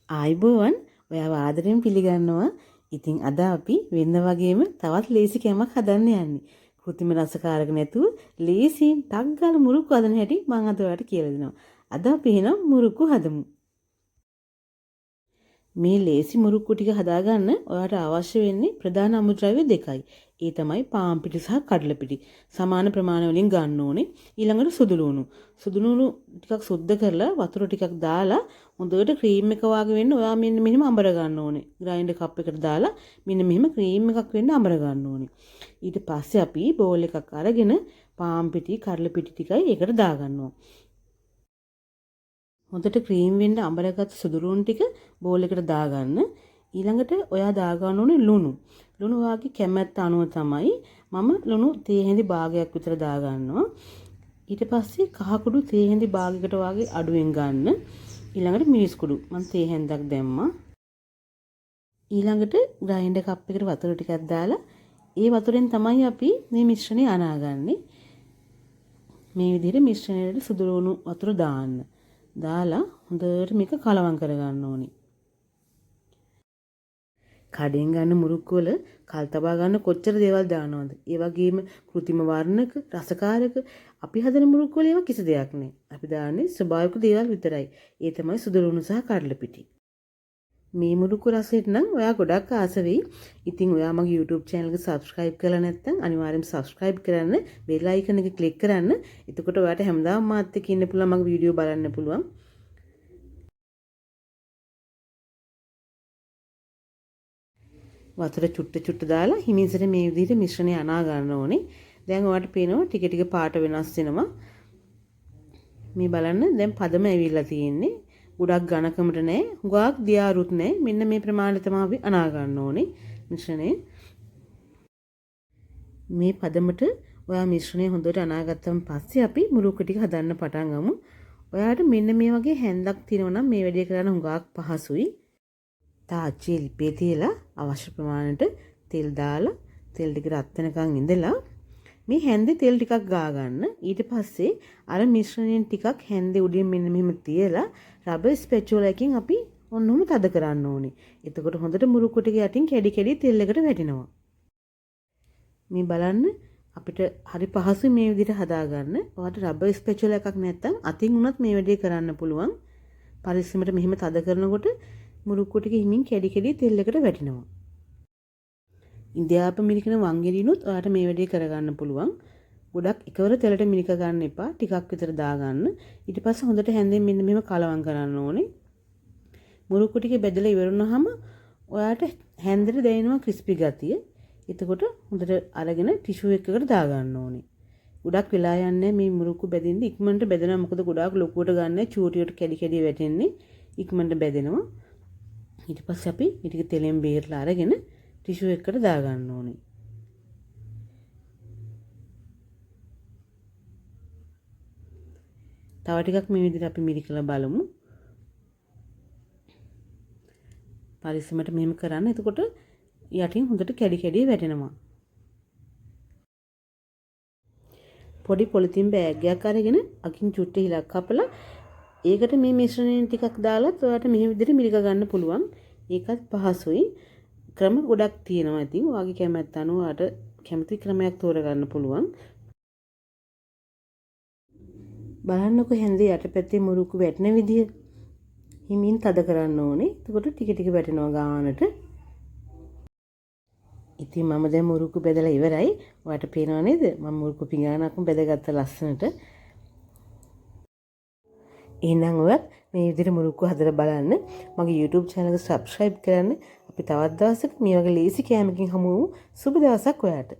ආයිබෝවන් ඔයාව ආදරෙන් පිළිගන්නවා. ඉතින් අද අපි වෙන්න වගේම තවත් ලේසි කෑමක් හදන්න යන්නේ. කෘත්‍රිම රසකාරක නැතුව ලේසියෙන් ටක් ගාලා මුරුක්කු හදන හැටි මම අද ඔයාලට කියලා දෙනවා. අද අපි එහෙනම් මුරුක්කු හදමු. මේ ලේසි මුරුක්කු ටික හදාගන්න ඔයාලට අවශ්‍ය වෙන්නේ ප්‍රධාන අමුද්‍රව්‍ය දෙකයි. ඒ තමයි පාන් පිටි සහ කඩල පිටි. සමාන ප්‍රමාණ වලින් ගන්න ඕනේ. ඊළඟට සුදු ලුණු. සුදු ලුණු ටිකක් සුද්ධ කරලා වතුර ටිකක් දාලා හොඳට ක්‍රීම් එක වගේ වෙන්න ඔයා මෙන්න මෙහෙම අඹර ගන්න ඕනේ. ග්‍රයින්ඩර් කප් එකට දාලා මෙන්න මෙහෙම ක්‍රීම් එකක් වෙන්න අඹර ගන්න ඕනේ. ඊට පස්සේ අපි බෝල් එකක් අරගෙන පාන් පිටි කඩල පිටි ටිකයි ඒකට දාගන්නවා. හොඳට ක්‍රීම් වෙන්න අඹරගත් සුදු ලුණු ටික බෝල් එකට දාගන්න. ඊළඟට ඔයා දාගන්න ඕනේ ලුණු. ලුණු වාගේ කැමැත්ත අනුව තමයි මම ලුණු තේ හැඳි භාගයක් විතර දාගන්නවා. ඊට පස්සේ කහ කුඩු තේ හැඳි භාගයකට වාගේ අඩුවෙන් ගන්න. ඊළඟට මිරිස් කුඩු මම තේ හැන්දක් දැම්මා. ඊළඟට ග්‍රයින්ඩර් කප් එකට වතුර ටිකක් දාලා ඒ වතුරෙන් තමයි අපි මේ මිශ්‍රණය අනාගන්නේ. මේ විදිහට මිශ්‍රණයට සුදු ලුණු වතුර දාන්න. දාලා හොඳට මේක කලවම් කරගන්න ඕනේ. කඩෙන් ගන්න මුරුක්කු වල කල් තබා ගන්න කොච්චර දේවල් දානවද? ඒ වගේම කෘත්‍රිම වර්ණක, රසකාරක අපි හදන මුරුක්කු වල ඒවා කිසි දෙයක් නැහැ. අපි දාන්නේ ස්වභාවික දේවල් විතරයි. ඒ තමයි සුදු ලුණු සහ කඩල පිටි. මේ මුරුක්කු රසයට නම් ඔයා ගොඩක් ආස වෙයි. ඉතින් ඔයා මගේ YouTube channel එක subscribe කරලා නැත්නම් අනිවාර්යෙන්ම subscribe කරන්න, bell icon එක click කරන්න. එතකොට ඔයාට හැමදාම මාත් එක්ක ඉන්න පුළුවන්, මගේ වීඩියෝ බලන්න පුළුවන්. වතුර චුට්ට දාලා හිමින්සට මේ විදිහට මිශ්‍රණය අනා ගන්න ඕනේ. දැන් ඔයාලට පේනවා ටික ටික පාට වෙනස් වෙනවා. මේ බලන්න දැන් පදම ඇවිල්ලා තියෙන්නේ. ගොඩක් ඝනකමට නැහැ. හුඟක් දියාරුත් නැහැ. මෙන්න මේ ප්‍රමාණය තමයි අපි අනා ගන්න ඕනේ මිශ්‍රණය. මේ පදමට ඔයා මිශ්‍රණය හොඳට අනාගත්තම පස්සේ අපි මුරුක්කු ටික හදන්න පටන් ගමු. ඔයාලට මෙන්න මේ වගේ හැන්දක් තියෙනවා නම් මේ වැඩේ කරන්න හුඟක් පහසුයි. තාච්චියේ ලිපේ තියලා අවශ්‍ය ප්‍රමාණයට තෙල් දාලා තෙල් ටික රත් වෙනකන් ඉඳලා මේ හැන්දේ තෙල් ටිකක් ගා ගන්න. ඊට පස්සේ අර මිශ්‍රණයෙන් ටිකක් හැන්දේ උඩින් මෙන්න මෙහෙම තියලා රබර් ස්පැචුලා එකකින් අපි ඔන්නෝම තද කරන්න ඕනේ. එතකොට හොඳට මුරුක්කු ටික යටින් කැඩි කැඩි තෙල් එකට වැටෙනවා. මේ බලන්න අපිට හරි පහසුයි මේ විදිහට හදාගන්න. ඔයාලට රබර් ස්පැචුලා එකක් නැත්නම් අතින් උනත් මේ වැඩේ කරන්න පුළුවන්. පරිස්සමට මෙහෙම තද කරනකොට මුරුක්කු ටික හිමින් කැඩි කැඩි තෙල් එකට වැටෙනවා. ඉන්දියාප මිරිකන වංගෙඩිනුත් ඔයාලට මේ වැඩේ කරගන්න පුළුවන්. ගොඩක් එකවර තෙලට මිරික ගන්න එපා. ටිකක් විතර දාගන්න. ඊට පස්සේ හොඳට හැන්දෙන් මෙන්න මෙහෙම කලවම් කරන්න ඕනේ. මුරුක්කු ටික බෙදලා ඉවරුනහම ඔයාලට හැන්දෙට දැනෙනවා ක්‍රිස්පි ගතිය. එතකොට හොඳට අරගෙන ටිෂු එකකට දාගන්න ඕනේ. ගොඩක් වෙලා යන්නේ මේ මුරුක්කු බෙදින්න ඉක්මනට බෙදෙනවා. මොකද ගොඩාක් ලොකුවට ගන්න චූටියට කැඩි කැඩි වැටෙන්නේ. ඉක්මනට බෙදෙනවා. ඊට පස්සේ අපි මේ ටික තෙලෙන් බේරලා අරගෙන ටිෂු එකකට දාගන්න ඕනේ. තව ටිකක් මේ විදිහට අපි මිරිකලා බලමු. පරිස්සමට මෙහෙම කරන්න. එතකොට යටින් හොඳට කැඩි කැඩි වැටෙනවා. පොඩි පොලිතින් බෑග් එකක් අරගෙන අකින් චුට්ටි හිලක් කපලා ඒකට මේ මිශ්‍රණය ටිකක් දාලා ඔයාලට මෙහෙම විදිහට මිරික ගන්න පුළුවන්. ඒකත් පහසුයි. ක්‍රම ගොඩක් තියෙනවා. ඉතින් ඔයාගේ කැමැත්ත අනුව ඔයාලට කැමති ක්‍රමයක් තෝරගන්න පුළුවන්. බලන්නකො හැන්දේ යටපැත්තේ මුරුක්කු වැටෙන විදිය. හිමින් තද කරන්න ඕනේ. එතකොට ටික ටික වැටෙනවා ගානට. ඉතින් මම දැන් මුරුක්කු බෙදලා ඉවරයි. ඔයාලට පේනව නේද? මම මුරුක්කු පිඟානක්ම බෙදගත්ත ලස්සනට. එහෙනම් ඔයත් මේ විදිහට මුරුක්කු හදලා බලන්න. මගේ YouTube channel එක subscribe කරන්න. අපි තවත් දවසක මේ වගේ ලේසි කෑමකින් හමු වෙමු. සුබ දවසක් ඔයාලට.